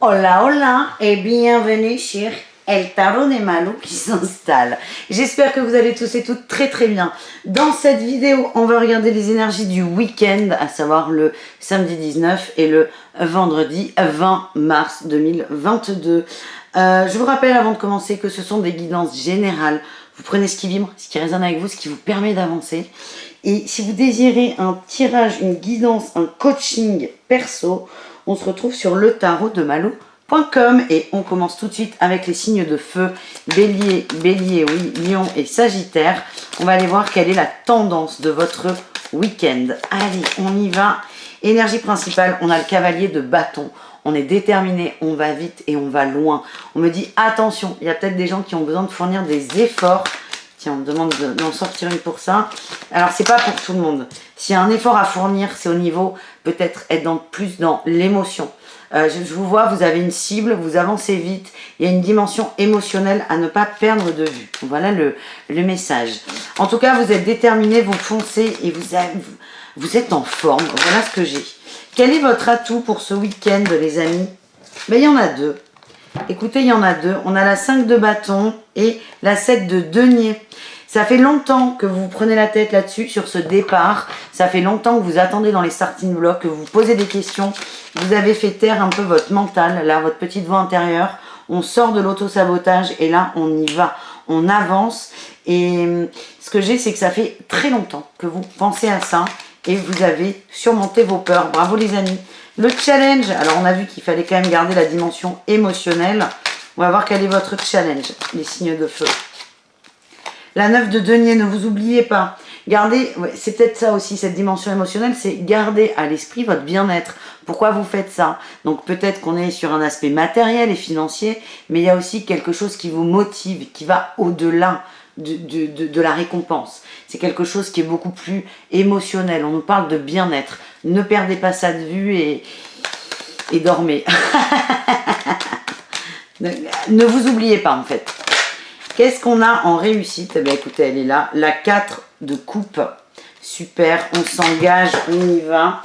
Hola, hola et bienvenue sur El Tarot des Malou qui s'installe. J'espère que vous allez tous et toutes très très bien. Dans cette vidéo, on va regarder les énergies du week-end, à savoir le samedi 19 et le vendredi 20 mars 2022. Je vous rappelle avant de commencer que ce sont des guidances générales. Vous prenez ce qui vibre, ce qui résonne avec vous, ce qui vous permet d'avancer. Et si vous désirez un tirage, une guidance, un coaching perso, on se retrouve sur le tarot de Malou.com et on commence tout de suite avec les signes de feu, Bélier, oui, Lion et Sagittaire. On va aller voir quelle est la tendance de votre week-end. Allez, on y va. Énergie principale, on a le cavalier de bâton. On est déterminé, on va vite et on va loin. On me dit attention, il y a peut-être des gens qui ont besoin de fournir des efforts. Tiens, on me demande d'en sortir une pour ça. Alors, c'est pas pour tout le monde. S'il y a un effort à fournir, c'est au niveau, peut-être être plus dans l'émotion. Je vous vois, vous avez une cible, vous avancez vite. Il y a une dimension émotionnelle à ne pas perdre de vue. Voilà le message. En tout cas, vous êtes déterminé, vous foncez et vous êtes en forme. Voilà ce que j'ai. Quel est votre atout pour ce week-end, les amis? Ben, il y en a deux. Écoutez, il y en a deux. On a la 5 de bâton et la 7 de denier. Ça fait longtemps que vous prenez la tête là-dessus, sur ce départ. Ça fait longtemps que vous attendez dans les starting blocks, que vous posez des questions. Vous avez fait taire un peu votre mental, là, votre petite voix intérieure. On sort de l'auto-sabotage et là, on y va. On avance. Et ce que j'ai, c'est que ça fait très longtemps que vous pensez à ça et vous avez surmonté vos peurs. Bravo les amis. Le challenge, alors on a vu qu'il fallait quand même garder la dimension émotionnelle. On va voir quel est votre challenge, les signes de feu. La 9 de denier, ne vous oubliez pas. Gardez, ouais, c'est peut-être ça aussi, cette dimension émotionnelle, c'est garder à l'esprit votre bien-être. Pourquoi vous faites ça? Donc peut-être qu'on est sur un aspect matériel et financier, mais il y a aussi quelque chose qui vous motive, qui va au-delà de la récompense. C'est quelque chose qui est beaucoup plus émotionnel. On nous parle de bien-être. Ne perdez pas ça de vue et dormez. Ne vous oubliez pas en fait. Qu'est-ce qu'on a en réussite? Eh bien, écoutez, elle est là. La 4 de coupe. Super, on s'engage, on y va.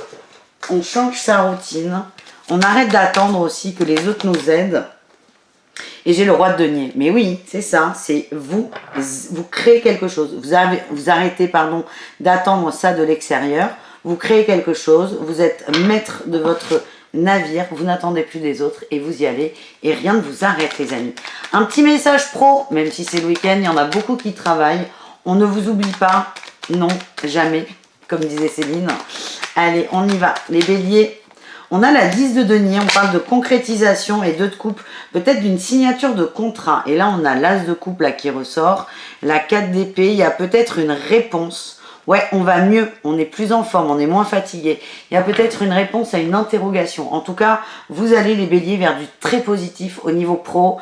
On change sa routine. On arrête d'attendre aussi que les autres nous aident. Et j'ai le roi de denier. Mais oui, c'est ça. C'est vous créez quelque chose. Vous arrêtez d'attendre ça de l'extérieur. Vous créez quelque chose. Vous êtes maître de votre navire, vous n'attendez plus des autres et vous y allez et rien ne vous arrête les amis. Un petit message pro, même si c'est le week-end, il y en a beaucoup qui travaillent. On ne vous oublie pas, non, jamais, comme disait Céline. Allez, on y va. Les béliers, on a la 10 de denier, on parle de concrétisation et 2 de coupe, peut-être d'une signature de contrat. Et là, on a l'as de coupe là qui ressort, la 4 d'épée, il y a peut-être une réponse. Ouais, on va mieux, on est plus en forme, on est moins fatigué. Il y a peut-être une réponse à une interrogation. En tout cas, vous allez les béliers vers du très positif au niveau pro.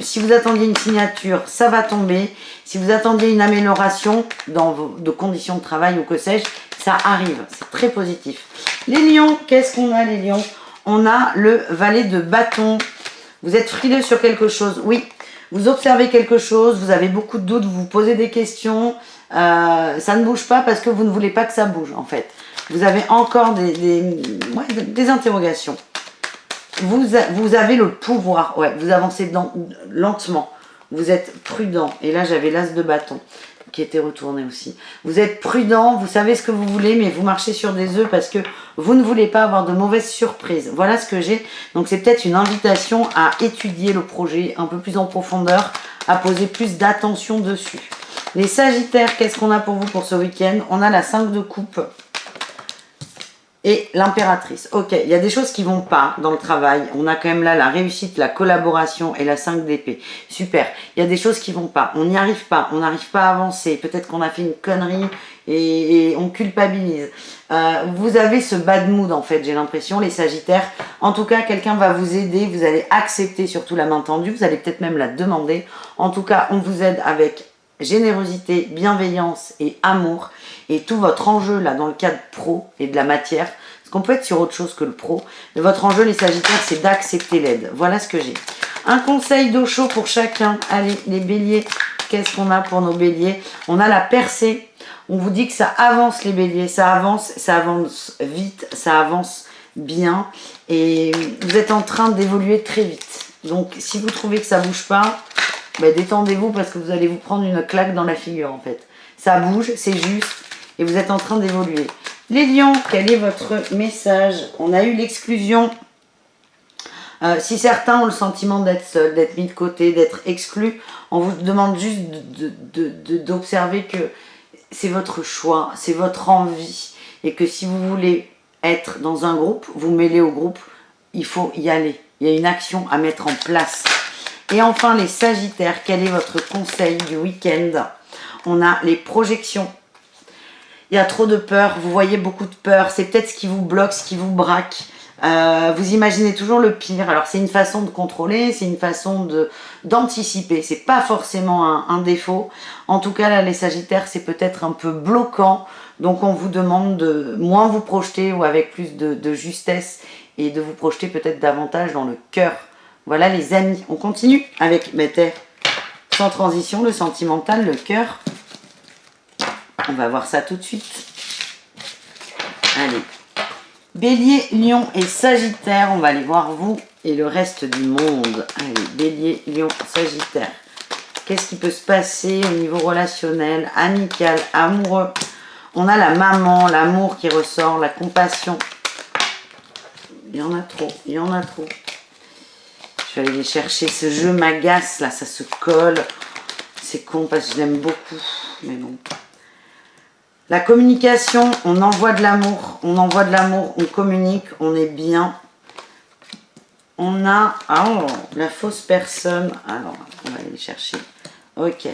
Si vous attendiez une signature, ça va tomber. Si vous attendiez une amélioration dans vos conditions de travail ou que sais-je, ça arrive. C'est très positif. Les lions, qu'est-ce qu'on a les lions? On a le valet de bâton. Vous êtes frileux sur quelque chose. Oui, vous observez quelque chose, vous avez beaucoup de doutes, vous vous posez des questions. Ça ne bouge pas parce que vous ne voulez pas que ça bouge en fait. Vous avez encore des interrogations. Vous avez le pouvoir, ouais, vous avancez lentement. Vous êtes prudent. Et là j'avais l'as de bâton qui était retourné aussi. Vous êtes prudent, vous savez ce que vous voulez, mais vous marchez sur des œufs parce que vous ne voulez pas avoir de mauvaises surprises. Voilà ce que j'ai. Donc c'est peut-être une invitation à étudier le projet un peu plus en profondeur, à poser plus d'attention dessus. Les sagittaires, qu'est-ce qu'on a pour vous pour ce week-end? On a la 5 de coupe et l'impératrice. Ok, il y a des choses qui vont pas dans le travail. On a quand même là la réussite, la collaboration et la 5 d'épée. Super. Il y a des choses qui vont pas. On n'y arrive pas. On n'arrive pas à avancer. Peut-être qu'on a fait une connerie et on culpabilise. Vous avez ce bad mood en fait, j'ai l'impression, les sagittaires. En tout cas, quelqu'un va vous aider. Vous allez accepter surtout la main tendue. Vous allez peut-être même la demander. En tout cas, on vous aide avec générosité, bienveillance et amour. Et tout votre enjeu là dans le cadre pro et de la matière, parce qu'on peut être sur autre chose que le pro, mais votre enjeu les sagittaires c'est d'accepter l'aide. Voilà ce que j'ai. Un conseil d'eau chaud pour chacun. Allez les béliers, qu'est-ce qu'on a pour nos béliers? On a la percée. On vous dit que ça avance les béliers, ça avance vite, ça avance bien. Et vous êtes en train d'évoluer très vite. Donc, si vous trouvez que ça ne bouge pas, ben, détendez-vous parce que vous allez vous prendre une claque dans la figure en fait. Ça bouge, c'est juste et vous êtes en train d'évoluer. Les lions, quel est votre message? On a eu l'exclusion. Si certains ont le sentiment d'être seuls, d'être mis de côté, d'être exclus, on vous demande juste d'observer que c'est votre choix, c'est votre envie et que si vous voulez être dans un groupe, vous mêlez au groupe, il faut y aller. Il y a une action à mettre en place. Et enfin, les Sagittaires, quel est votre conseil du week-end? On a les projections. Il y a trop de peur, vous voyez beaucoup de peur, c'est peut-être ce qui vous bloque, ce qui vous braque. Vous imaginez toujours le pire. Alors c'est une façon de contrôler, c'est une façon d'anticiper. C'est pas forcément un défaut. En tout cas là, les Sagittaires, c'est peut-être un peu bloquant. Donc on vous demande de moins vous projeter ou avec plus de justesse et de vous projeter peut-être davantage dans le cœur. Voilà les amis, on continue avec Terre. Sans transition, le sentimental, le cœur. On va voir ça tout de suite. Allez. Bélier, Lion et Sagittaire, on va aller voir vous et le reste du monde. Allez, Bélier, Lion, Sagittaire. Qu'est-ce qui peut se passer au niveau relationnel, amical, amoureux? On a la maman, l'amour qui ressort, la compassion. Il y en a trop, il y en a trop. Je vais aller les chercher. Ce jeu m'agace, là, ça se colle. C'est con parce que je l'aime beaucoup, mais bon. La communication, on envoie de l'amour, on communique, on est bien. On a la fausse personne. Alors, on va aller les chercher. Ok.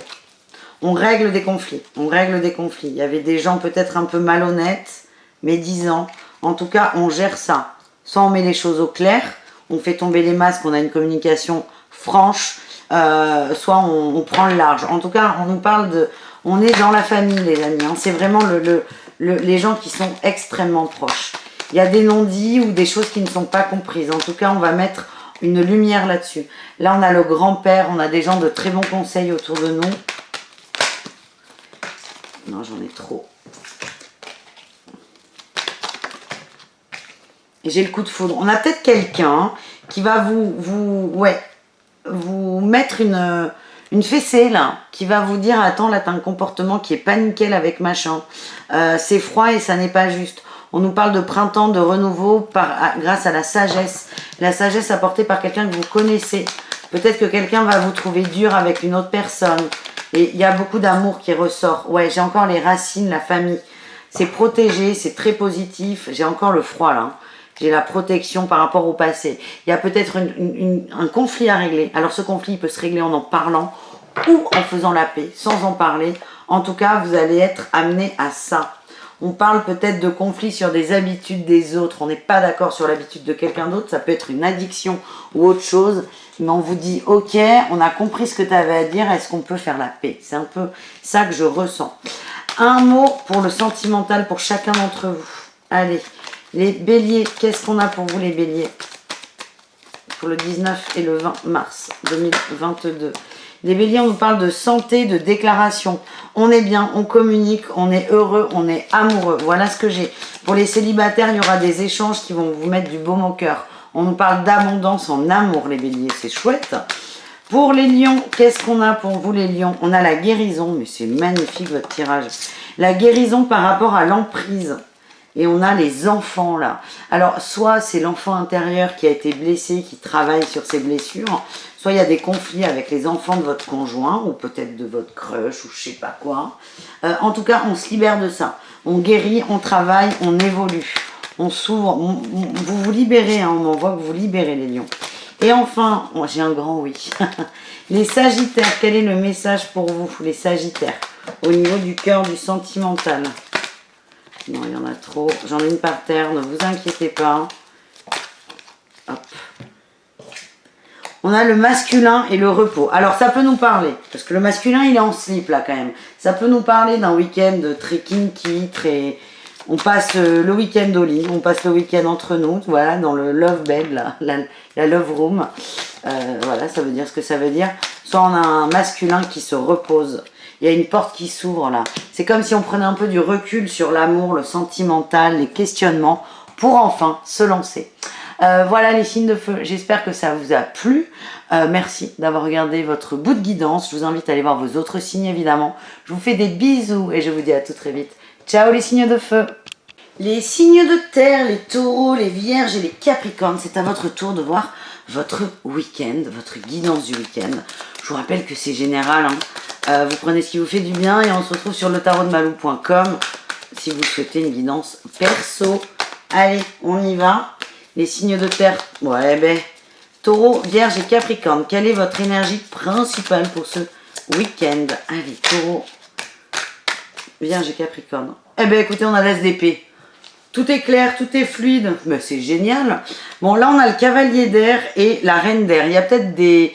On règle des conflits, Il y avait des gens peut-être un peu malhonnêtes, médisants. En tout cas, on gère ça. Soit on met les choses au clair, on fait tomber les masques, on a une communication franche, soit on prend le large. En tout cas, on nous parle de... On est dans la famille, les amis. Hein. C'est vraiment les gens qui sont extrêmement proches. Il y a des non-dits ou des choses qui ne sont pas comprises. En tout cas, on va mettre une lumière là-dessus. Là, on a le grand-père, on a des gens de très bons conseils autour de nous. Non, j'en ai trop. Et j'ai le coup de foudre. On a peut-être quelqu'un qui va vous mettre une fessée là, qui va vous dire attends là t'as un comportement qui est pas nickel avec machin, c'est froid et ça n'est pas juste. On nous parle de printemps, de renouveau grâce à la sagesse apportée par quelqu'un que vous connaissez. Peut-être que quelqu'un va vous trouver dur avec une autre personne et il y a beaucoup d'amour qui ressort. Ouais, j'ai encore les racines, la famille, c'est protégé, c'est très positif. J'ai encore le froid là. J'ai la protection par rapport au passé. Il y a peut-être un conflit à régler. Alors ce conflit, il peut se régler en parlant ou en faisant la paix, sans en parler. En tout cas, vous allez être amené à ça. On parle peut-être de conflit sur des habitudes des autres. On n'est pas d'accord sur l'habitude de quelqu'un d'autre. Ça peut être une addiction ou autre chose. Mais on vous dit, ok, on a compris ce que tu avais à dire. Est-ce qu'on peut faire la paix? C'est un peu ça que je ressens. Un mot pour le sentimental pour chacun d'entre vous. Allez. Les béliers, qu'est-ce qu'on a pour vous les béliers? Pour le 19 et le 20 mars 2022. Les béliers, on nous parle de santé, de déclaration. On est bien, on communique, on est heureux, on est amoureux. Voilà ce que j'ai. Pour les célibataires, il y aura des échanges qui vont vous mettre du baume au cœur. On nous parle d'abondance en amour, les béliers. C'est chouette. Pour les lions, qu'est-ce qu'on a pour vous les lions? On a la guérison, mais c'est magnifique votre tirage. La guérison par rapport à l'emprise. Et on a les enfants là. Alors, soit c'est l'enfant intérieur qui a été blessé, qui travaille sur ses blessures, soit il y a des conflits avec les enfants de votre conjoint, ou peut-être de votre crush, ou je sais pas quoi. En tout cas, on se libère de ça. On guérit, on travaille, on évolue. On s'ouvre, vous vous libérez, hein, on m'envoie que vous libérez les lions. Et enfin, j'ai un grand oui. Les Sagittaires, quel est le message pour vous, les Sagittaires, au niveau du cœur, du sentimental? Non, il y en a trop. J'en ai une par terre, ne vous inquiétez pas. Hop. On a le masculin et le repos. Alors, ça peut nous parler, parce que le masculin, il est en slip, là, quand même. Ça peut nous parler d'un week-end très kinky, très... On passe le week-end au lit, on passe le week-end entre nous, voilà, dans le love bed, là, la love room. Voilà, ça veut dire ce que ça veut dire. Soit on a un masculin qui se repose. Il y a une porte qui s'ouvre là. C'est comme si on prenait un peu du recul sur l'amour, le sentimental, les questionnements pour enfin se lancer. Voilà les signes de feu, j'espère que ça vous a plu. Merci d'avoir regardé votre bout de guidance. Je vous invite à aller voir vos autres signes évidemment. Je vous fais des bisous et je vous dis à tout très vite. Ciao les signes de feu. Les signes de terre, les taureaux, les vierges et les capricornes, c'est à votre tour de voir votre week-end, votre guidance du week-end. Je vous rappelle que c'est général, hein. Vous prenez ce qui vous fait du bien et on se retrouve sur letarotdemalou.com si vous souhaitez une guidance perso. Allez, on y va. Les signes de terre, ouais ben, taureau, vierge et capricorne, quelle est votre énergie principale pour ce week-end? Allez, taureau, vierge et capricorne. Eh ben écoutez, on a l'as d'épée. Tout est clair, tout est fluide, mais c'est génial. Bon, là, on a le cavalier d'air et la reine d'air. Il y a peut-être des...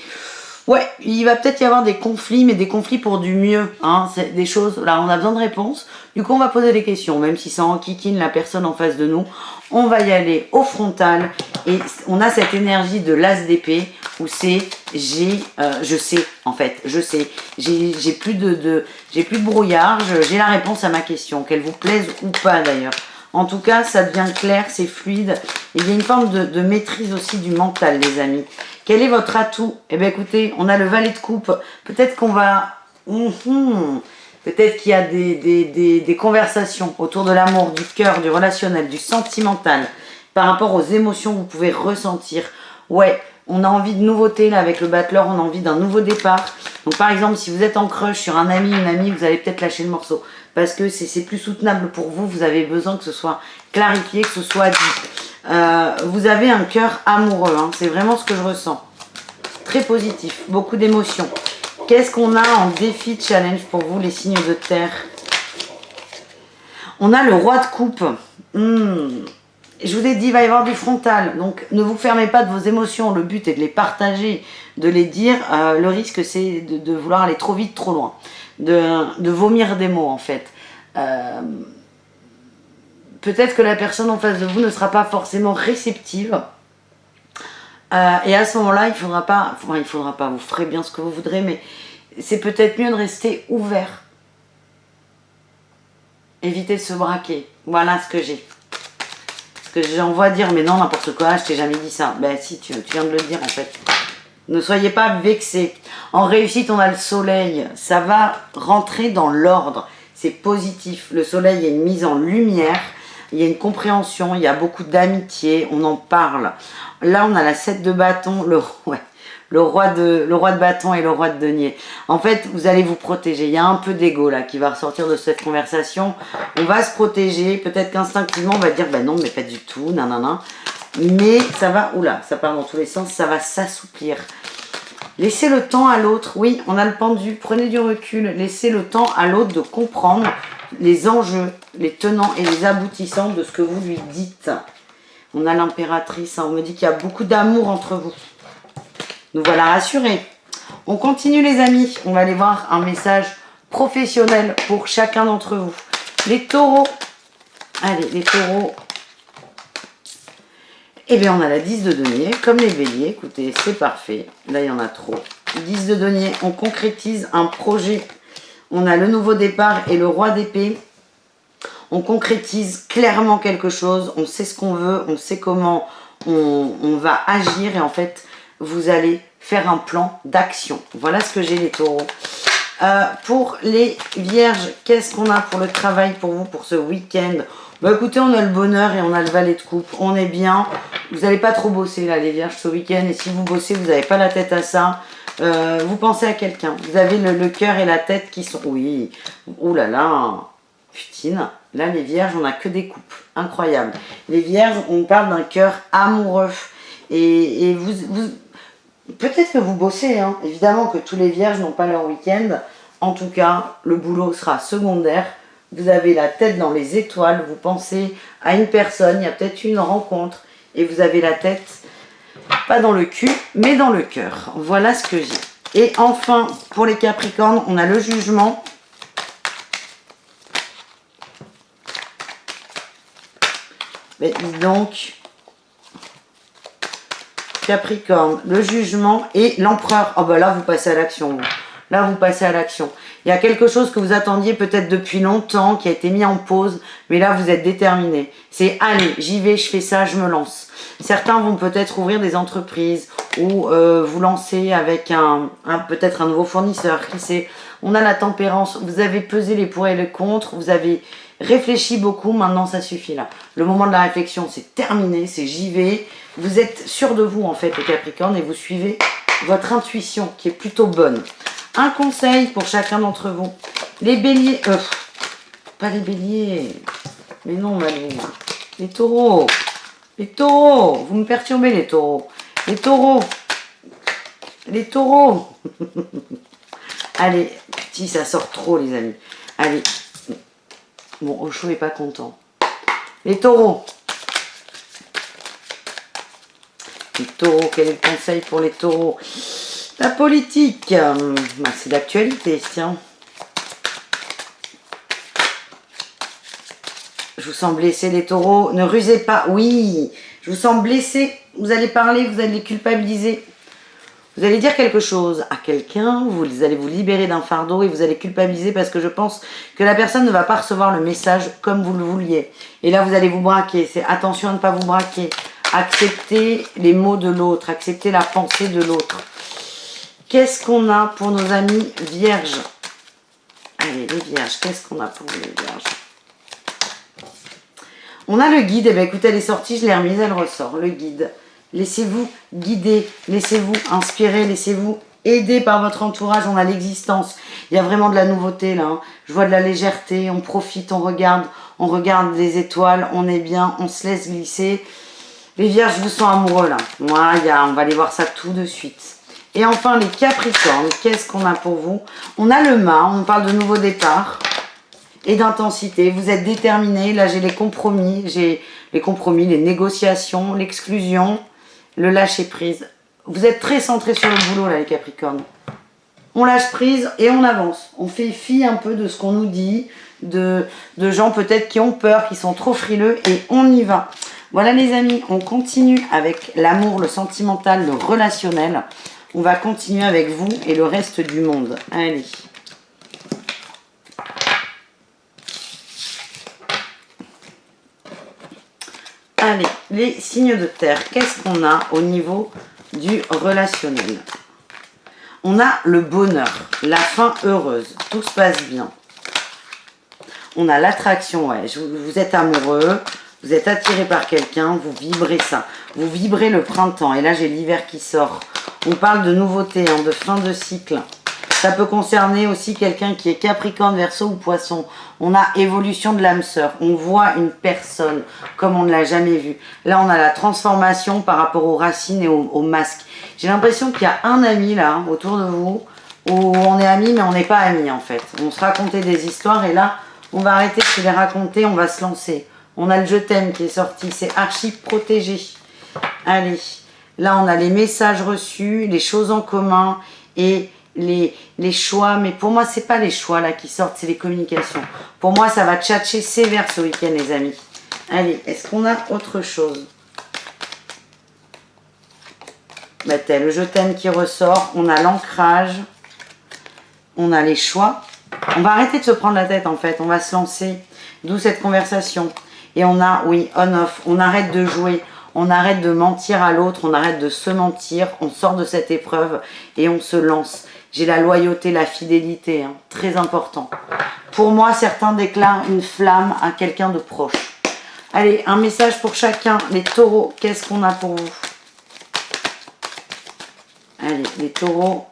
Ouais, il va peut-être y avoir des conflits, mais des conflits pour du mieux. Hein. C'est des choses... Là, on a besoin de réponses. Du coup, on va poser des questions. Même si ça enquiquine la personne en face de nous, on va y aller au frontal. Et on a cette énergie de l'as d'épée où c'est... je sais, en fait. Je sais. J'ai plus de brouillard. J'ai la réponse à ma question. Qu'elle vous plaise ou pas, d'ailleurs. En tout cas, ça devient clair, c'est fluide. Il y a une forme de maîtrise aussi du mental, les amis. Quel est votre atout? Eh bien, écoutez, on a le valet de coupe. Peut-être qu'on va... Peut-être qu'il y a des conversations autour de l'amour, du cœur, du relationnel, du sentimental, par rapport aux émotions que vous pouvez ressentir. Ouais, on a envie de nouveauté, là, avec le battleur, on a envie d'un nouveau départ. Donc, par exemple, si vous êtes en crush sur un ami, une amie, vous allez peut-être lâcher le morceau. Parce que c'est plus soutenable pour vous, vous avez besoin que ce soit clarifié, que ce soit dit. Vous avez un cœur amoureux, hein, c'est vraiment ce que je ressens. Très positif, beaucoup d'émotions. Qu'est-ce qu'on a en défi, challenge pour vous, les signes de terre? On a le roi de coupe. Je vous ai dit, il va y avoir du frontal. Donc, ne vous fermez pas de vos émotions. Le but est de les partager, de les dire. Le risque, c'est de vouloir aller trop vite, trop loin. De vomir des mots, en fait. Peut-être que la personne en face de vous ne sera pas forcément réceptive. Et à ce moment-là, il faudra pas, vous ferez bien ce que vous voudrez, mais c'est peut-être mieux de rester ouvert. Évitez de se braquer. Voilà ce que j'ai. Ce que j'envoie dire, mais non, n'importe quoi, je t'ai jamais dit ça. Ben si, tu viens de le dire en fait. Ne soyez pas vexés. En réussite, on a le soleil. Ça va rentrer dans l'ordre. C'est positif. Le soleil est une mise en lumière. Il y a une compréhension. Il y a beaucoup d'amitié. On en parle. Là, on a la 7 de bâton. Le roi de bâton et le roi de denier. En fait, vous allez vous protéger. Il y a un peu d'ego là qui va ressortir de cette conversation. On va se protéger. Peut-être qu'instinctivement, on va dire, ben non, mais pas du tout, nanana. Mais ça va, oula, ça part dans tous les sens, ça va s'assouplir. Laissez le temps à l'autre. Oui, on a le pendu. Prenez du recul. Laissez le temps à l'autre de comprendre les enjeux, les tenants et les aboutissants de ce que vous lui dites. On a l'impératrice. Hein, on me dit qu'il y a beaucoup d'amour entre vous. Nous voilà rassurés. On continue les amis. On va aller voir un message professionnel pour chacun d'entre vous. Les taureaux. Allez, les taureaux. Eh bien, on a la 10 de denier, comme les béliers. Écoutez, c'est parfait. Là, il y en a trop. 10 de denier, on concrétise un projet. On a le nouveau départ et le roi d'épée. On concrétise clairement quelque chose. On sait ce qu'on veut. On sait comment on va agir. Et en fait, vous allez faire un plan d'action. Voilà ce que j'ai les taureaux. Pour les vierges, qu'est-ce qu'on a pour le travail pour vous pour ce week-end? Bah écoutez, on a le bonheur et on a le valet de coupe. On est bien. Vous n'allez pas trop bosser là les vierges ce week-end. Et si vous bossez, vous n'avez pas la tête à ça. Vous pensez à quelqu'un. Vous avez le cœur et la tête qui sont... Oui. Ouh là là. Putain. Là les vierges, on n'a que des coupes. Incroyable. Les vierges, on parle d'un cœur amoureux. Et vous peut-être que vous bossez. Hein. Évidemment que tous les vierges n'ont pas leur week-end. En tout cas, le boulot sera secondaire. Vous avez la tête dans les étoiles, vous pensez à une personne, il y a peut-être une rencontre, et vous avez la tête, pas dans le cul, mais dans le cœur. Voilà ce que j'ai. Et enfin, pour les Capricornes, on a le jugement. Mais dis donc, Capricorne, le jugement et l'empereur. Oh ben là, vous passez à l'action. Là, vous passez à l'action. Il y a quelque chose que vous attendiez peut-être depuis longtemps, qui a été mis en pause, mais là, vous êtes déterminé. C'est allez, j'y vais, je fais ça, je me lance. Certains vont peut-être ouvrir des entreprises ou vous lancer avec peut-être un nouveau fournisseur, qui sait. On a la tempérance, vous avez pesé les pour et les contre, vous avez réfléchi beaucoup, maintenant ça suffit là. Le moment de la réflexion, c'est terminé, c'est j'y vais. Vous êtes sûr de vous en fait, les Capricornes, et vous suivez votre intuition qui est plutôt bonne. Un conseil pour chacun d'entre vous. Les béliers, pas les béliers, mais non, Malou. Les taureaux, vous me perturbez les taureaux. Les taureaux. Allez, petit, ça sort trop les amis. Allez. Bon, Osho n'est pas content. Les taureaux. Les taureaux, quel est le conseil pour les taureaux? La politique, c'est d'actualité, tiens. Je vous sens blessé les taureaux, ne rusez pas. Oui, je vous sens blessé. Vous allez parler, vous allez culpabiliser. Vous allez dire quelque chose à quelqu'un, vous allez vous libérer d'un fardeau et vous allez culpabiliser parce que je pense que la personne ne va pas recevoir le message comme vous le vouliez. Et là, vous allez vous braquer. C'est attention à ne pas vous braquer. Acceptez les mots de l'autre, acceptez la pensée de l'autre. Qu'est-ce qu'on a pour nos amis vierges? Allez, les vierges, qu'est-ce qu'on a pour les vierges? On a le guide. Eh bien, écoutez, elle est sortie, je l'ai remise, elle ressort. Le guide. Laissez-vous guider, laissez-vous inspirer, laissez-vous aider par votre entourage. On a l'existence. Il y a vraiment de la nouveauté là. Hein. Je vois de la légèreté, on profite, on regarde des étoiles, on est bien, on se laisse glisser. Les vierges, vous sont amoureux là. Moi, on va aller voir ça tout de suite. Et enfin, les Capricornes, qu'est-ce qu'on a pour vous? On a le mât, on parle de nouveau départ et d'intensité. Vous êtes déterminés. Là, j'ai les compromis, les négociations, l'exclusion, le lâcher prise. Vous êtes très centrés sur le boulot, là, les Capricornes. On lâche prise et on avance. On fait fi un peu de ce qu'on nous dit, de gens peut-être qui ont peur, qui sont trop frileux, et on y va. Voilà les amis, on continue avec l'amour, le sentimental, le relationnel. On va continuer avec vous et le reste du monde. Allez. Allez, les signes de terre, qu'est-ce qu'on a au niveau du relationnel? On a le bonheur, la fin heureuse, tout se passe bien. On a l'attraction, ouais, vous êtes amoureux, vous êtes attiré par quelqu'un, vous vibrez ça. Vous vibrez le printemps, et là j'ai l'hiver qui sort. On parle de nouveauté, hein, de fin de cycle. Ça peut concerner aussi quelqu'un qui est Capricorne, Verseau ou Poisson. On a évolution de l'âme sœur. On voit une personne comme on ne l'a jamais vue. Là, on a la transformation par rapport aux racines et aux masques. J'ai l'impression qu'il y a un ami là, autour de vous, où on est amis, mais on n'est pas amis en fait. On se racontait des histoires et là, on va arrêter de se les raconter, on va se lancer. On a le je t'aime qui est sorti, c'est archi protégé. Allez, là on a les messages reçus, les choses en commun et les choix. Mais pour moi, c'est pas les choix là qui sortent, c'est les communications. Pour moi, ça va tchatcher sévère ce week-end, les amis. Allez, est-ce qu'on a autre chose? Bah, le je t'aime qui ressort, on a l'ancrage, on a les choix. On va arrêter de se prendre la tête en fait, on va se lancer, d'où cette conversation. Et on a, oui, on-off, on arrête de jouer, on arrête de mentir à l'autre, on arrête de se mentir, on sort de cette épreuve et on se lance. J'ai la loyauté, la fidélité, hein, très important. Pour moi, certains déclarent une flamme à quelqu'un de proche. Allez, un message pour chacun. Les taureaux, qu'est-ce qu'on a pour vous? Allez, les taureaux.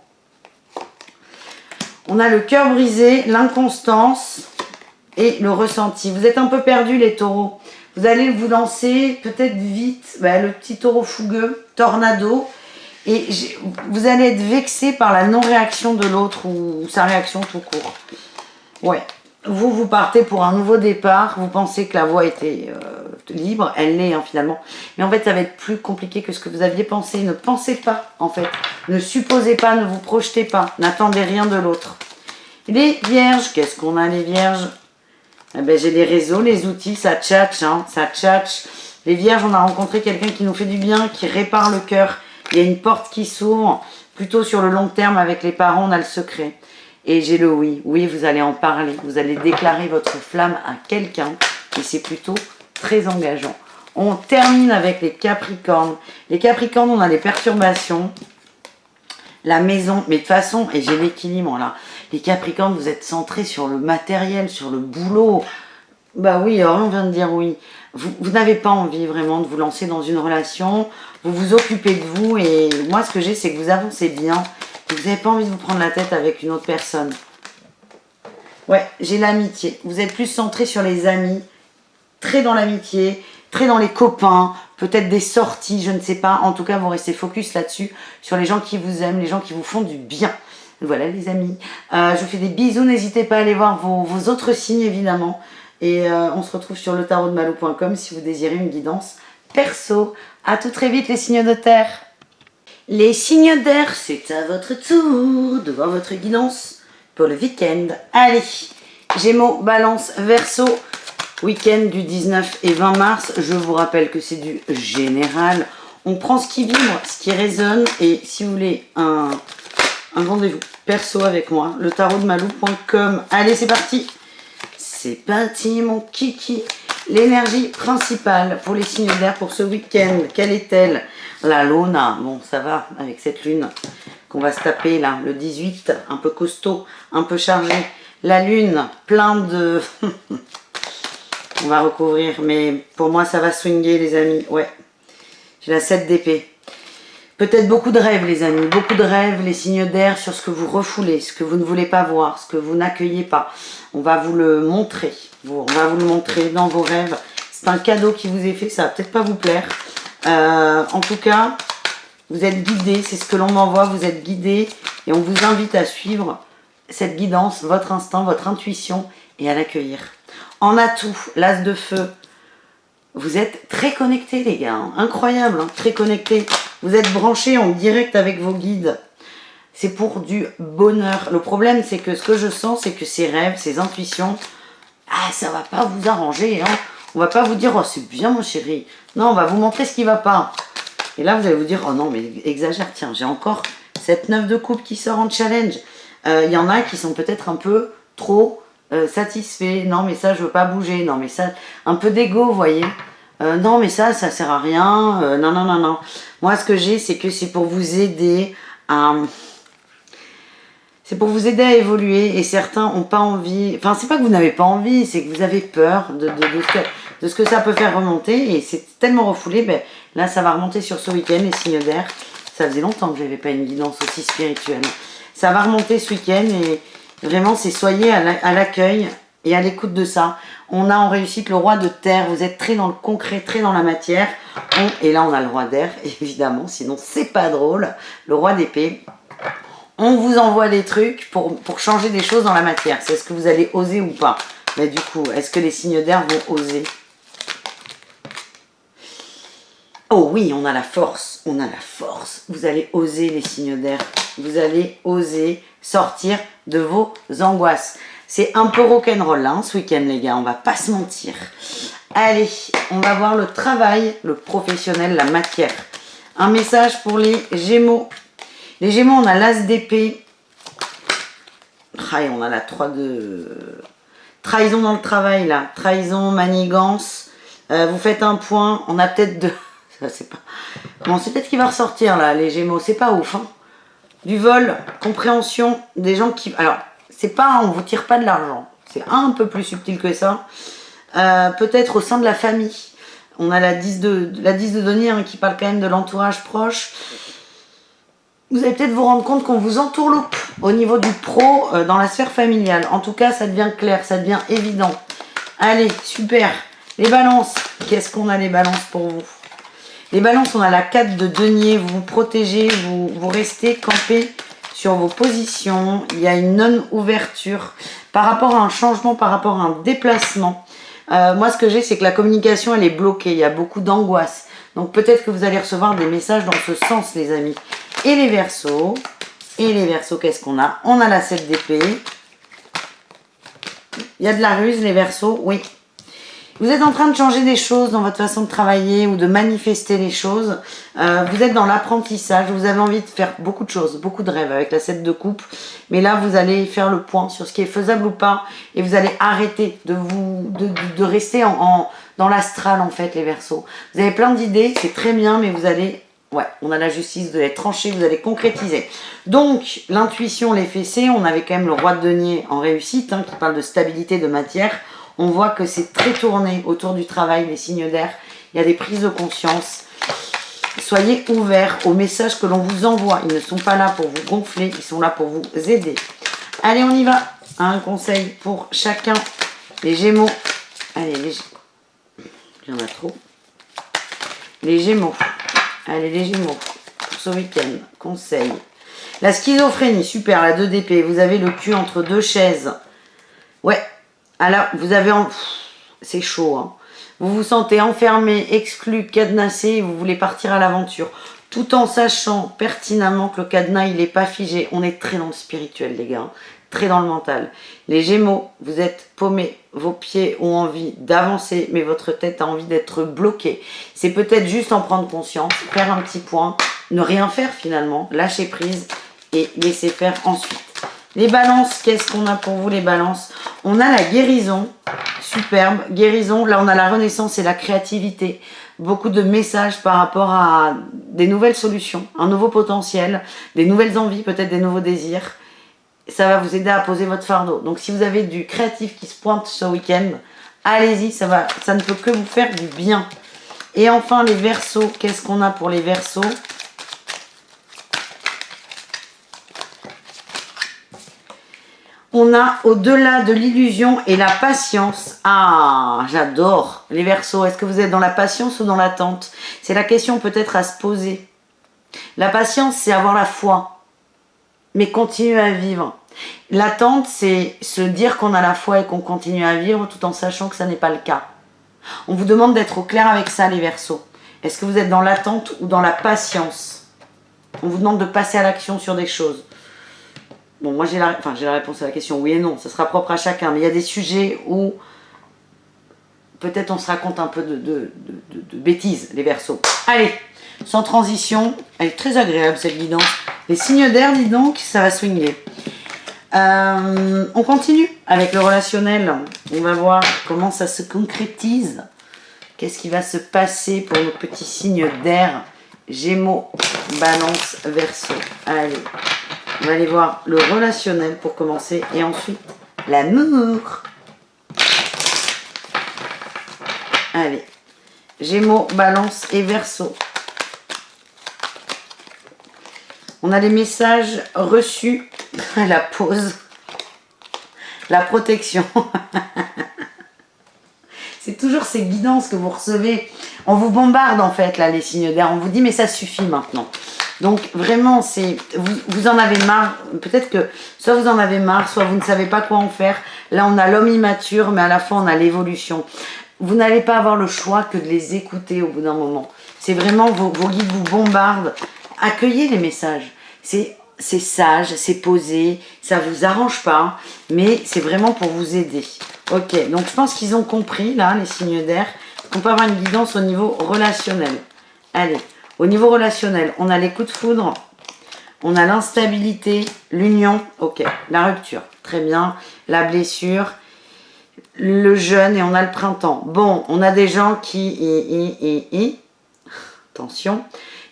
On a le cœur brisé, l'inconstance et le ressenti. Vous êtes un peu perdus, les taureaux. Vous allez vous lancer peut-être vite, le petit taureau fougueux, tornado. Et vous allez être vexé par la non-réaction de l'autre ou sa réaction tout court. Ouais. Vous partez pour un nouveau départ. Vous pensez que la voie était libre. Elle l'est finalement. Mais en fait, ça va être plus compliqué que ce que vous aviez pensé. Ne pensez pas, en fait. Ne supposez pas, ne vous projetez pas. N'attendez rien de l'autre. Les vierges, qu'est-ce qu'on a les vierges? Eh ben, j'ai les réseaux, les outils, ça tchatche, hein, ça tchatche. Les vierges, on a rencontré quelqu'un qui nous fait du bien, qui répare le cœur. Il y a une porte qui s'ouvre. Plutôt sur le long terme, avec les parents, on a le secret. Et j'ai le oui. Oui, vous allez en parler. Vous allez déclarer votre flamme à quelqu'un. Et c'est plutôt très engageant. On termine avec les Capricornes. Les Capricornes, on a des perturbations. La maison, mais de toute façon, et j'ai l'équilibre là. Les Capricornes, vous êtes centrés sur le matériel, sur le boulot. Bah oui, on vient de dire oui. Vous n'avez pas envie vraiment de vous lancer dans une relation. Vous vous occupez de vous. Et moi, ce que j'ai, c'est que vous avancez bien. Vous n'avez pas envie de vous prendre la tête avec une autre personne. Ouais, j'ai l'amitié. Vous êtes plus centré sur les amis. Très dans l'amitié. Très dans les copains. Peut-être des sorties, je ne sais pas. En tout cas, vous restez focus là-dessus. Sur les gens qui vous aiment. Les gens qui vous font du bien. Voilà les amis. Je vous fais des bisous. N'hésitez pas à aller voir vos autres signes évidemment. Et on se retrouve sur letarotdemalou.com si vous désirez une guidance perso. À tout très vite les signes de terre. Les signes d'air, c'est à votre tour de voir votre guidance pour le week-end. Allez, Gémeaux, Balance, Verseau, week-end du 19 et 20 mars. Je vous rappelle que c'est du général. On prend ce qui vibre, ce qui résonne. Et si vous voulez un rendez-vous perso avec moi, letarotdemalou.com. Allez, c'est parti. C'est parti mon kiki. L'énergie principale pour les signes d'air pour ce week-end, quelle est-elle? La Luna, bon ça va avec cette lune qu'on va se taper là, le 18, un peu costaud, un peu chargé. La lune, plein de... On va recouvrir, mais pour moi ça va swinguer les amis, ouais. J'ai la 7 d'épée. Peut-être beaucoup de rêves les amis, beaucoup de rêves, les signes d'air sur ce que vous refoulez, ce que vous ne voulez pas voir, ce que vous n'accueillez pas. On va vous le montrer, on va vous le montrer dans vos rêves. C'est un cadeau qui vous est fait, ça va peut-être pas vous plaire. En tout cas, vous êtes guidés, c'est ce que l'on m'envoie, vous êtes guidés et on vous invite à suivre cette guidance, votre instinct, votre intuition et à l'accueillir. En atout, l'as de feu, vous êtes très connectés les gars, hein. Incroyable, hein, très connectés. Vous êtes branchés en direct avec vos guides. C'est pour du bonheur. Le problème, c'est que ce que je sens, c'est que ces rêves, ces intuitions, ça va pas vous arranger. Hein. On va pas vous dire, oh c'est bien mon chéri. Non, on va vous montrer ce qui va pas. Et là, vous allez vous dire, oh non, mais exagère, tiens, j'ai encore cette 9 de coupe qui sort en challenge. Il y en a qui sont peut-être un peu trop satisfaits. Non, mais ça, je veux pas bouger. Non, mais ça, un peu d'ego, vous voyez. Non, mais ça sert à rien. Non, non, non, non. Moi, ce que j'ai, c'est que c'est pour vous aider à... C'est pour vous aider à évoluer et certains n'ont pas envie. Enfin, c'est pas que vous n'avez pas envie, c'est que vous avez peur de ce que ça peut faire remonter et c'est tellement refoulé. Ben, là, ça va remonter sur ce week-end, les signes d'air. Ça faisait longtemps que je n'avais pas une guidance aussi spirituelle. Ça va remonter ce week-end et vraiment, c'est soyez à l'accueil et à l'écoute de ça. On a en réussite le roi de terre. Vous êtes très dans le concret, très dans la matière. Et là, on a le roi d'air, évidemment. Sinon, c'est pas drôle. Le roi d'épée. On vous envoie des trucs pour changer des choses dans la matière. C'est ce que vous allez oser ou pas. Mais du coup, est-ce que les signes d'air vont oser? Oh oui, on a la force. On a la force. Vous allez oser les signes d'air. Vous allez oser sortir de vos angoisses. C'est un peu rock'n'roll là, hein, ce week-end les gars. On va pas se mentir. Allez, on va voir le travail, le professionnel, la matière. Un message pour les Gémeaux. Les Gémeaux, on a l'as d'épée. On a la 3 de... Trahison dans le travail, là. Trahison, manigance. Vous faites un point. On a peut-être deux... Ça, c'est pas... Bon, c'est peut-être qu'il va ressortir, là, les Gémeaux. C'est pas ouf, hein. Du vol, compréhension, des gens qui... Alors, c'est pas... On vous tire pas de l'argent. C'est un peu plus subtil que ça. Peut-être au sein de la famille. On a la 10 de denier, hein, qui parle quand même de l'entourage proche. Vous allez peut-être vous rendre compte qu'on vous entourloupe au niveau du pro dans la sphère familiale. En tout cas, ça devient clair, ça devient évident. Allez, super. Les balances. Qu'est-ce qu'on a les balances pour vous? Les balances, on a la 4 de denier. Vous vous protégez, vous restez campé sur vos positions. Il y a une non-ouverture par rapport à un changement, par rapport à un déplacement. Moi, ce que j'ai, c'est que la communication, elle est bloquée. Il y a beaucoup d'angoisse. Donc, peut-être que vous allez recevoir des messages dans ce sens, les amis. Et les Verseaux, qu'est-ce qu'on a? On a la 7 d'épée. Il y a de la ruse, les Verseaux, oui. Vous êtes en train de changer des choses dans votre façon de travailler ou de manifester les choses. Vous êtes dans l'apprentissage, vous avez envie de faire beaucoup de choses, beaucoup de rêves avec la 7 de coupe. Mais là, vous allez faire le point sur ce qui est faisable ou pas. Et vous allez arrêter de rester dans l'astral, en fait, les Verseaux. Vous avez plein d'idées, c'est très bien, mais vous allez... Ouais, on a la justice, vous allez trancher, vous allez concrétiser. Donc, l'intuition, les fessées, on avait quand même le roi de denier en réussite, hein, qui parle de stabilité, de matière. On voit que c'est très tourné autour du travail, les signes d'air. Il y a des prises de conscience. Soyez ouverts aux messages que l'on vous envoie. Ils ne sont pas là pour vous gonfler, ils sont là pour vous aider. Allez, on y va. Un conseil pour chacun. Les Gémeaux. Allez, il y en a trop. Les Gémeaux. Allez, les Gémeaux. Pour ce week-end. Conseil. La schizophrénie, super, la 2 d'épée. Vous avez le cul entre deux chaises. Ouais. Alors, vous avez... C'est chaud, hein. Vous vous sentez enfermé, exclu, cadenassé, vous voulez partir à l'aventure. Tout en sachant pertinemment que le cadenas, il n'est pas figé. On est très dans le spirituel, les gars. Très dans le mental. Les Gémeaux, vous êtes paumés. Vos pieds ont envie d'avancer, mais votre tête a envie d'être bloquée. C'est peut-être juste en prendre conscience, faire un petit point, ne rien faire finalement, lâcher prise et laisser faire ensuite. Les balances, qu'est-ce qu'on a pour vous les balances? On a la guérison, superbe, guérison. Là, on a la renaissance et la créativité. Beaucoup de messages par rapport à des nouvelles solutions, un nouveau potentiel, des nouvelles envies, peut-être des nouveaux désirs. Ça va vous aider à poser votre fardeau. Donc, si vous avez du créatif qui se pointe ce week-end, allez-y, ça ne peut que vous faire du bien. Et enfin, les Verseaux, qu'est-ce qu'on a pour les Verseaux? On a au-delà de l'illusion et la patience. Ah, j'adore les Verseaux. Est-ce que vous êtes dans la patience ou dans l'attente? C'est la question peut-être à se poser. La patience, c'est avoir la foi, mais continuer à vivre. L'attente, c'est se dire qu'on a la foi et qu'on continue à vivre tout en sachant que ça n'est pas le cas. On vous demande d'être au clair avec ça, les Verseaux. Est-ce que vous êtes dans l'attente ou dans la patience? On vous demande de passer à l'action sur des choses. Bon, moi j'ai la réponse à la question, oui et non, ça sera propre à chacun, mais il y a des sujets où peut-être on se raconte un peu de bêtises, les Verseaux. Allez, sans transition, elle est très agréable cette guidance. Les signes d'air, dis donc, ça va swinguer. On continue avec le relationnel, on va voir comment ça se concrétise. Qu'est-ce qui va se passer pour nos petits signes d'air? Gémeaux, Balance, Verseau. Allez. On va aller voir le relationnel pour commencer et ensuite l'amour. Allez, Gémeaux, Balance et Verseau. On a les messages reçus à la pause, la protection. C'est toujours ces guidances que vous recevez. On vous bombarde en fait là les signes d'air. On vous dit mais ça suffit maintenant. Donc vraiment, vous en avez marre. Peut-être que soit vous en avez marre, soit vous ne savez pas quoi en faire. Là, on a l'homme immature, mais à la fois, on a l'évolution. Vous n'allez pas avoir le choix que de les écouter au bout d'un moment. C'est vraiment, vos guides vous bombardent. Accueillez les messages. C'est sage, c'est posé, ça ne vous arrange pas, mais c'est vraiment pour vous aider. Ok, donc je pense qu'ils ont compris, là, les signes d'air, qu'on peut avoir une guidance au niveau relationnel. Allez. Au niveau relationnel, on a les coups de foudre, on a l'instabilité, l'union, ok, la rupture, très bien, la blessure, le jeûne et on a le printemps. Bon, on a des gens qui... Attention,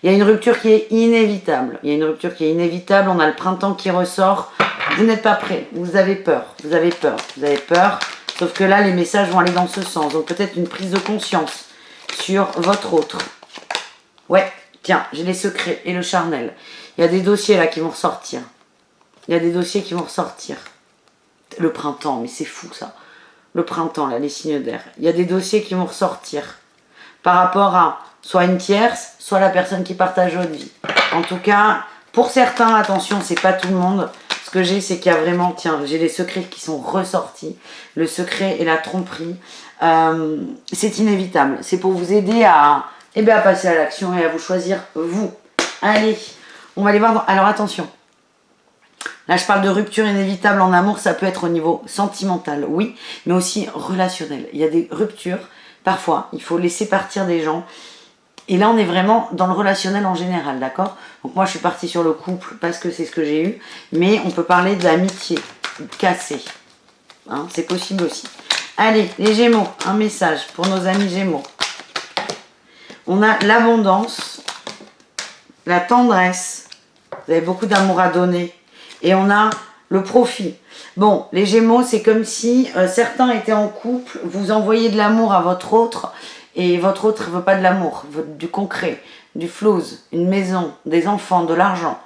il y a une rupture qui est inévitable. Il y a une rupture qui est inévitable, on a le printemps qui ressort. Vous n'êtes pas prêt, vous avez peur, vous avez peur, vous avez peur. Sauf que là, les messages vont aller dans ce sens. Donc peut-être une prise de conscience sur votre autre. Ouais, tiens, j'ai les secrets et le charnel. Il y a des dossiers là qui vont ressortir. Il y a des dossiers qui vont ressortir. Le printemps, mais c'est fou ça. Le printemps, là, les signes d'air. Il y a des dossiers qui vont ressortir. Par rapport à soit une tierce, soit la personne qui partage votre vie. En tout cas, pour certains, attention, c'est pas tout le monde. Ce que j'ai, c'est qu'il y a vraiment, tiens, j'ai les secrets qui sont ressortis. Le secret et la tromperie. C'est inévitable. C'est pour vous aider à passer à l'action et à vous choisir vous. Allez, on va aller voir. Alors attention. Là, je parle de rupture inévitable en amour. Ça peut être au niveau sentimental, oui, mais aussi relationnel. Il y a des ruptures Parfois, il faut laisser partir des gens. Et là, on est vraiment dans le relationnel en général, d'accord? Donc moi, je suis partie sur le couple parce que c'est ce que j'ai eu. Mais on peut parler de l'amitié cassée. Hein, c'est possible aussi. Allez, les Gémeaux, un message pour nos amis Gémeaux. On a l'abondance, la tendresse. Vous avez beaucoup d'amour à donner. Et on a le profit. Bon, les Gémeaux, c'est comme si certains étaient en couple, vous envoyez de l'amour à votre autre, et votre autre ne veut pas de l'amour, veut du concret, du flouze, une maison, des enfants, de l'argent.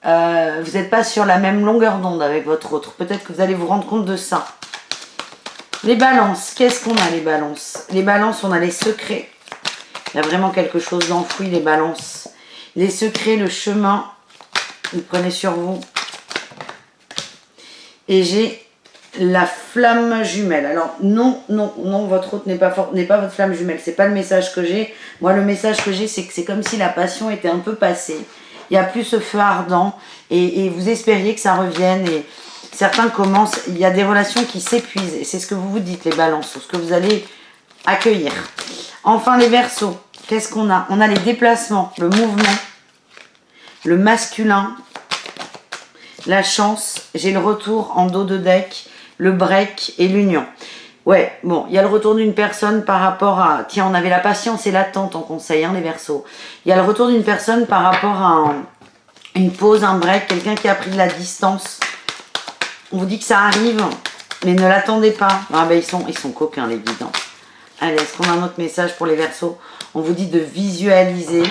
Vous n'êtes pas sur la même longueur d'onde avec votre autre. Peut-être que vous allez vous rendre compte de ça. Les balances, qu'est-ce qu'on a les balances? Les balances, on a les secrets. Il y a vraiment quelque chose d'enfoui, les balances. Les secrets, le chemin, vous prenez sur vous. Et j'ai la flamme jumelle. Alors non, votre autre n'est pas votre flamme jumelle. C'est pas le message que j'ai. Moi, le message que j'ai, c'est que c'est comme si la passion était un peu passée. Il n'y a plus ce feu ardent et vous espériez que ça revienne. Et certains commencent, il y a des relations qui s'épuisent. Et c'est ce que vous vous dites, les balances, sur ce que vous allez accueillir. Enfin, les Verseaux, qu'est-ce qu'on a? On a les déplacements, le mouvement, le masculin, la chance, j'ai le retour en dos de deck, le break et l'union. Ouais, bon, il y a le retour d'une personne par rapport à... Tiens, on avait la patience et l'attente en conseil, hein, les Verseaux. Il y a le retour d'une personne par rapport à une pause, un break, quelqu'un qui a pris de la distance. On vous dit que ça arrive, mais ne l'attendez pas. Ah ben, ils sont coquins, les guides. Hein. Allez, est-ce qu'on a un autre message pour les Verseaux? On vous dit de visualiser.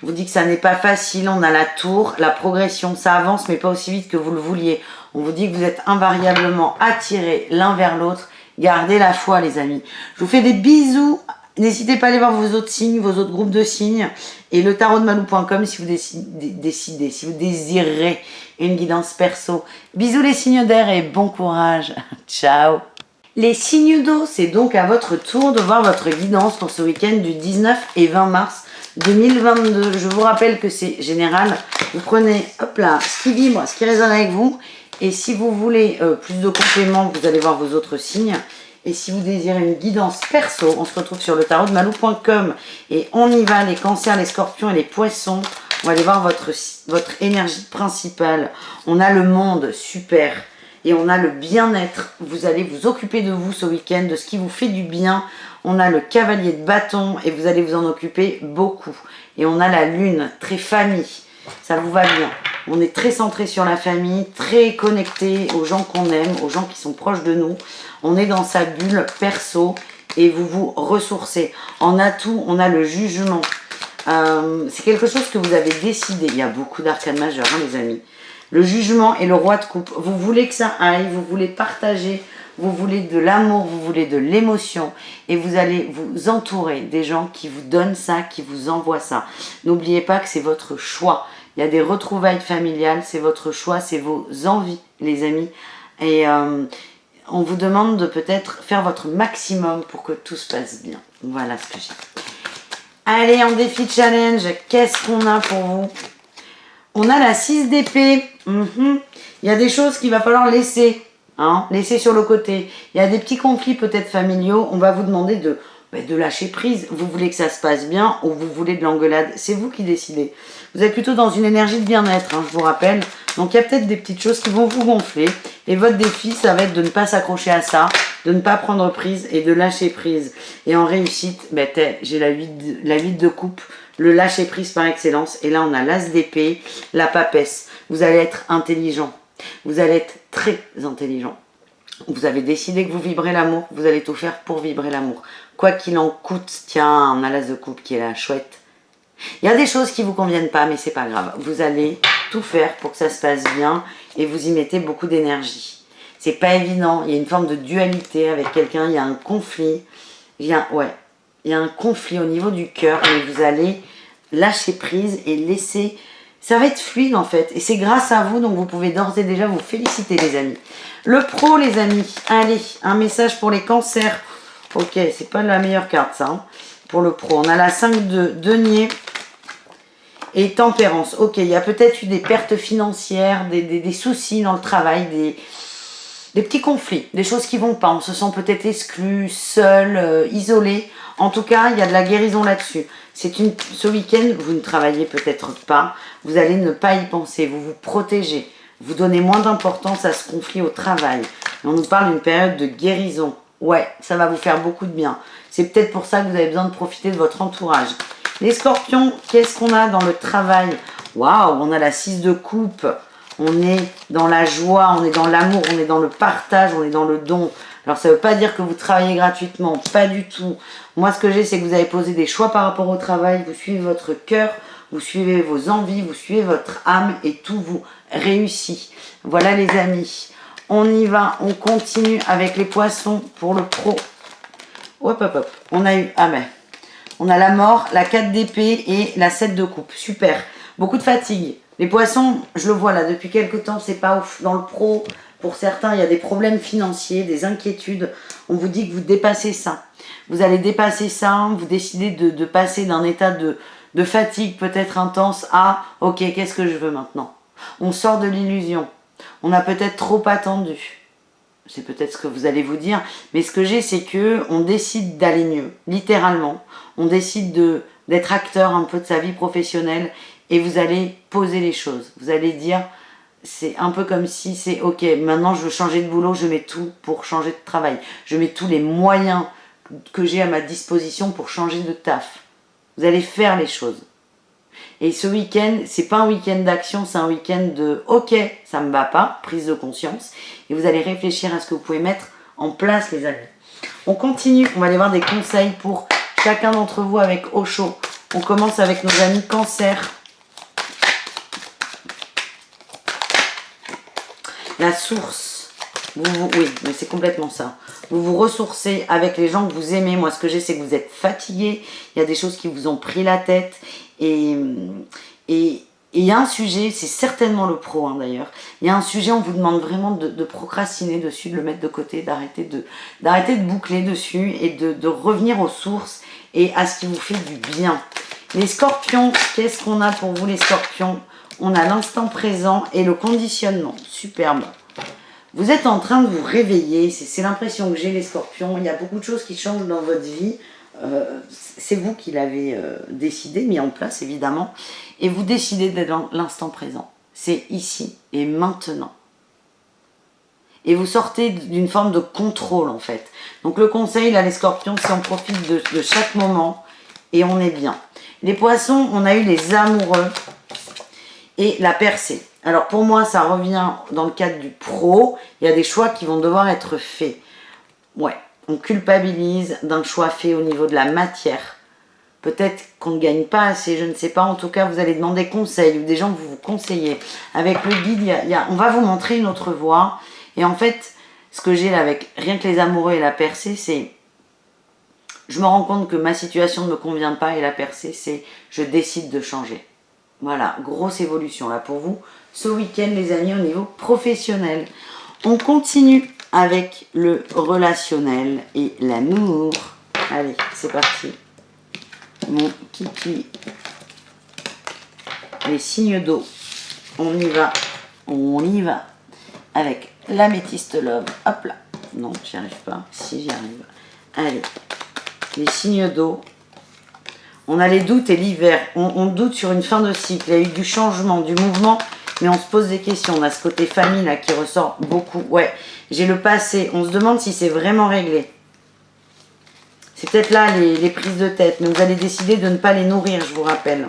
On vous dit que ça n'est pas facile, on a la tour, la progression, ça avance mais pas aussi vite que vous le vouliez. On vous dit que vous êtes invariablement attirés l'un vers l'autre. Gardez la foi les amis. Je vous fais des bisous. N'hésitez pas à aller voir vos autres signes, vos autres groupes de signes. Et le tarot de malou.com si vous décidez, si vous désirez une guidance perso. Bisous les signes d'air et bon courage. Ciao. Les signes d'eau, c'est donc à votre tour de voir votre guidance pour ce week-end du 19 et 20 mars 2022. Je vous rappelle que c'est général. Vous prenez, hop là, ce qui vibre, ce qui résonne avec vous. Et si vous voulez plus de compléments, vous allez voir vos autres signes. Et si vous désirez une guidance perso, on se retrouve sur le tarot de malou.com. Et on y va, les cancers, les scorpions et les poissons. On va aller voir votre énergie principale. On a le monde, super. Et on a le bien-être. Vous allez vous occuper de vous ce week-end, de ce qui vous fait du bien. On a le cavalier de bâton et vous allez vous en occuper beaucoup. Et on a la lune, très famille. Ça vous va bien. On est très centré sur la famille, très connecté aux gens qu'on aime, aux gens qui sont proches de nous. On est dans sa bulle perso et vous vous ressourcez. En atout, on a le jugement. C'est quelque chose que vous avez décidé. Il y a beaucoup d'arcanes majeures, hein, les amis. Le jugement et le roi de coupe. Vous voulez que ça aille, vous voulez partager, vous voulez de l'amour, vous voulez de l'émotion. Et vous allez vous entourer des gens qui vous donnent ça, qui vous envoient ça. N'oubliez pas que c'est votre choix. Il y a des retrouvailles familiales, c'est votre choix, c'est vos envies, les amis. Et on vous demande de peut-être faire votre maximum pour que tout se passe bien. Voilà ce que j'ai. Allez, en défi challenge, qu'est-ce qu'on a pour vous? On a la 6 d'épée. Il y a des choses qu'il va falloir laisser. Hein, laisser sur le côté. Il y a des petits conflits peut-être familiaux. On va vous demander de lâcher prise. Vous voulez que ça se passe bien ou vous voulez de l'engueulade? C'est vous qui décidez. Vous êtes plutôt dans une énergie de bien-être, hein, je vous rappelle. Donc il y a peut-être des petites choses qui vont vous gonfler. Et votre défi, ça va être de ne pas s'accrocher à ça, de ne pas prendre prise et de lâcher prise. Et en réussite, j'ai la 8 de coupe, le lâcher prise par excellence. Et là, on a l'as d'épée, la papesse. Vous allez être intelligent. Vous allez être très intelligent. Vous avez décidé que vous vibrez l'amour. Vous allez tout faire pour vibrer l'amour. Quoi qu'il en coûte, tiens, on a l'as de coupe qui est là, chouette. Il y a des choses qui ne vous conviennent pas, mais c'est pas grave. Vous allez tout faire pour que ça se passe bien et vous y mettez beaucoup d'énergie. C'est pas évident. Il y a une forme de dualité avec quelqu'un. Il y a un conflit. Il y a un conflit au niveau du cœur, mais vous allez lâcher prise et laisser. Ça va être fluide en fait. Et c'est grâce à vous, donc vous pouvez d'ores et déjà vous féliciter, les amis. Le pro, les amis. Allez, un message pour les cancers. Ok, c'est pas la meilleure carte, ça. Hein, pour le pro. On a la 5 de denier et tempérance. Ok, il y a peut-être eu des pertes financières, des soucis dans le travail, des petits conflits, des choses qui vont pas. On se sent peut-être exclu, seul, isolé. En tout cas, il y a de la guérison là-dessus. Ce week-end, vous ne travaillez peut-être pas. Vous allez ne pas y penser. Vous vous protégez. Vous donnez moins d'importance à ce conflit au travail. Et on nous parle d'une période de guérison. Ouais, ça va vous faire beaucoup de bien. C'est peut-être pour ça que vous avez besoin de profiter de votre entourage. Les scorpions, qu'est-ce qu'on a dans le travail? Waouh, on a la 6 de coupe. On est dans la joie, on est dans l'amour, on est dans le partage, on est dans le don. Alors ça ne veut pas dire que vous travaillez gratuitement, pas du tout. Moi ce que j'ai, c'est que vous avez posé des choix par rapport au travail, vous suivez votre cœur, vous suivez vos envies, vous suivez votre âme et tout vous réussit. Voilà les amis, on y va, on continue avec les poissons pour le pro. Hop hop hop, on a eu, on a la mort, la 4 d'épée et la 7 de coupe, super. Beaucoup de fatigue. Les poissons, je le vois là, depuis quelques temps, c'est pas ouf. Dans le pro, pour certains, il y a des problèmes financiers, des inquiétudes. On vous dit que vous dépassez ça. Vous allez dépasser ça, vous décidez de passer d'un état de fatigue peut-être intense à « Ok, qu'est-ce que je veux maintenant ?» On sort de l'illusion. On a peut-être trop attendu. C'est peut-être ce que vous allez vous dire. Mais ce que j'ai, c'est que on décide d'aller mieux, littéralement. On décide d'être acteur un peu de sa vie professionnelle. Et vous allez poser les choses. Vous allez dire, c'est un peu comme si c'est ok, maintenant je veux changer de boulot, je mets tout pour changer de travail. Je mets tous les moyens que j'ai à ma disposition pour changer de taf. Vous allez faire les choses. Et ce week-end, c'est pas un week-end d'action, c'est un week-end de ok, ça me va pas, prise de conscience. Et vous allez réfléchir à ce que vous pouvez mettre en place, les amis. On continue, on va aller voir des conseils pour chacun d'entre vous avec Osho. On commence avec nos amis Cancer. La source, oui, mais c'est complètement ça. Vous vous ressourcez avec les gens que vous aimez. Moi, ce que j'ai, c'est que vous êtes fatigué. Il y a des choses qui vous ont pris la tête. Et il y a un sujet, c'est certainement le pro d'ailleurs. Il y a un sujet, on vous demande vraiment de procrastiner dessus, de le mettre de côté, d'arrêter de boucler dessus et de revenir aux sources et à ce qui vous fait du bien. Les scorpions, qu'est-ce qu'on a pour vous les scorpions? On a l'instant présent et le conditionnement. Superbe. Vous êtes en train de vous réveiller. C'est l'impression que j'ai, les scorpions. Il y a beaucoup de choses qui changent dans votre vie. C'est vous qui l'avez décidé, mis en place évidemment. Et vous décidez d'être dans l'instant présent. C'est ici et maintenant. Et vous sortez d'une forme de contrôle en fait. Donc le conseil, là les scorpions, c'est on profite de chaque moment et on est bien. Les poissons, on a eu les amoureux. Et la percée. Alors pour moi, ça revient dans le cadre du pro. Il y a des choix qui vont devoir être faits. Ouais, on culpabilise d'un choix fait au niveau de la matière. Peut-être qu'on ne gagne pas assez, je ne sais pas. En tout cas, vous allez demander conseil ou des gens que vous vous conseillez. Avec le guide, on va vous montrer une autre voie. Et en fait, ce que j'ai là avec rien que les amoureux et la percée, c'est... Je me rends compte que ma situation ne me convient pas et la percée, c'est je décide de changer. Voilà, grosse évolution là pour vous. Ce week-end, les amis, au niveau professionnel. On continue avec le relationnel et l'amour. Allez, c'est parti. Mon kiki. Les signes d'eau. On y va. Avec l'améthyste love. Hop là. Non, j'y arrive pas. Si, j'y arrive. Allez. Les signes d'eau. On a les doutes et l'hiver. On doute sur une fin de cycle. Il y a eu du changement, du mouvement, mais on se pose des questions. On a ce côté famille là qui ressort beaucoup. Ouais, j'ai le passé. On se demande si c'est vraiment réglé. C'est peut-être là les prises de tête, mais vous allez décider de ne pas les nourrir, je vous rappelle.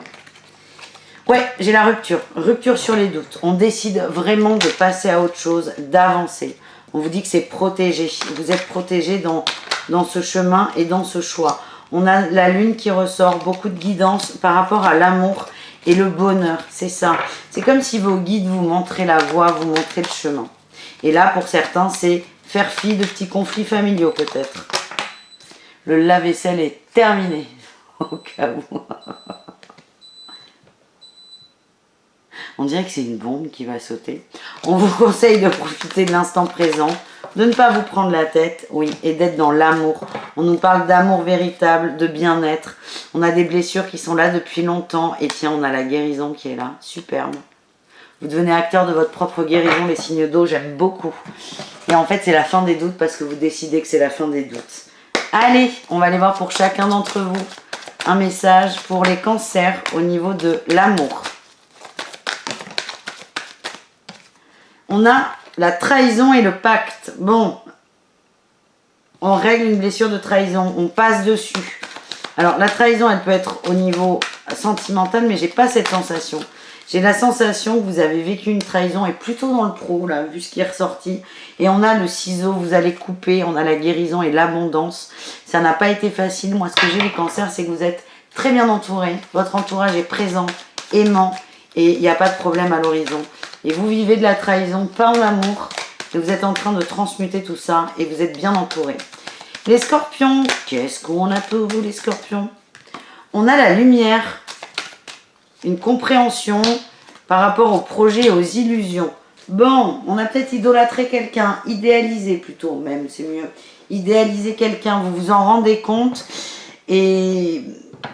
Ouais, j'ai la rupture. Rupture sur les doutes. On décide vraiment de passer à autre chose, d'avancer. On vous dit que c'est protégé. Vous êtes protégé dans ce chemin et dans ce choix. On a la lune qui ressort, beaucoup de guidance par rapport à l'amour et le bonheur. C'est ça. C'est comme si vos guides vous montraient la voie, vous montraient le chemin. Et là, pour certains, c'est faire fi de petits conflits familiaux peut-être. Le lave-vaisselle est terminé. Au cas où. On dirait que c'est une bombe qui va sauter. On vous conseille de profiter de l'instant présent, de ne pas vous prendre la tête, oui, et d'être dans l'amour. On nous parle d'amour véritable, de bien-être. On a des blessures qui sont là depuis longtemps. Et tiens, on a la guérison qui est là. Superbe. Vous devenez acteur de votre propre guérison, les signes d'eau, j'aime beaucoup. Et en fait, c'est la fin des doutes parce que vous décidez que c'est la fin des doutes. Allez, on va aller voir pour chacun d'entre vous un message pour les cancers au niveau de l'amour. On a la trahison et le pacte. Bon, on règle une blessure de trahison, on passe dessus. Alors, la trahison, elle peut être au niveau sentimental, mais j'ai pas cette sensation. J'ai la sensation que vous avez vécu une trahison et plutôt dans le pro, là, vu ce qui est ressorti. Et on a le ciseau, vous allez couper, on a la guérison et l'abondance. Ça n'a pas été facile. Moi, ce que j'ai les cancers, c'est que vous êtes très bien entourés. Votre entourage est présent, aimant, et il n'y a pas de problème à l'horizon. Et vous vivez de la trahison, pas en amour, et vous êtes en train de transmuter tout ça, et vous êtes bien entourés. Les scorpions, qu'est-ce qu'on a pour vous, les scorpions? On a la lumière, une compréhension par rapport aux projets et aux illusions. Bon, on a peut-être idolâtré quelqu'un, idéalisé plutôt même, c'est mieux. Idéaliser quelqu'un, vous vous en rendez compte et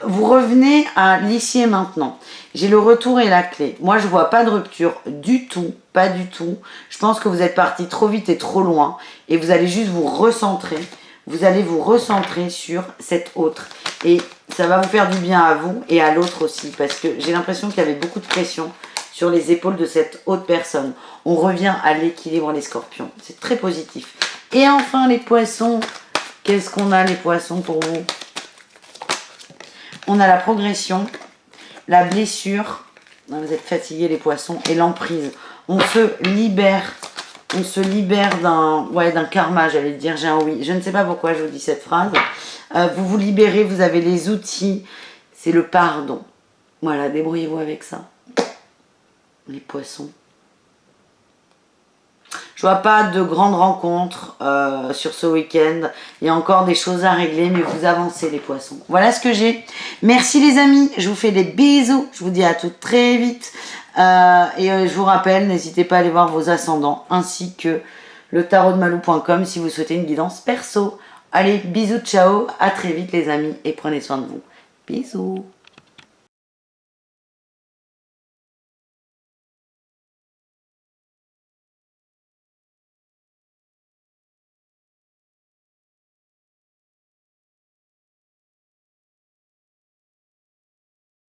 vous revenez à l'ici et maintenant. J'ai le retour et la clé. Moi, je vois pas de rupture du tout, pas du tout. Je pense que vous êtes parti trop vite et trop loin et vous allez juste vous recentrer. Vous allez vous recentrer sur cet autre. Et ça va vous faire du bien à vous et à l'autre aussi. Parce que j'ai l'impression qu'il y avait beaucoup de pression sur les épaules de cette autre personne. On revient à l'équilibre, les scorpions. C'est très positif. Et enfin, les poissons. Qu'est-ce qu'on a, les poissons, pour vous? On a la progression, la blessure. Vous êtes fatigués, les poissons. Et l'emprise. On se libère d'un karma, j'allais dire, j'ai un oui. Je ne sais pas pourquoi je vous dis cette phrase. Vous vous libérez, vous avez les outils. C'est le pardon. Voilà, débrouillez-vous avec ça. Les poissons. Je vois pas de grandes rencontres sur ce week-end. Il y a encore des choses à régler, mais vous avancez, les poissons. Voilà ce que j'ai. Merci les amis, je vous fais des bisous. Je vous dis à toutes très vite. Je vous rappelle, n'hésitez pas à aller voir vos ascendants ainsi que le tarotdemalou.com si vous souhaitez une guidance perso. Allez, bisous, ciao, à très vite les amis et prenez soin de vous. Bisous.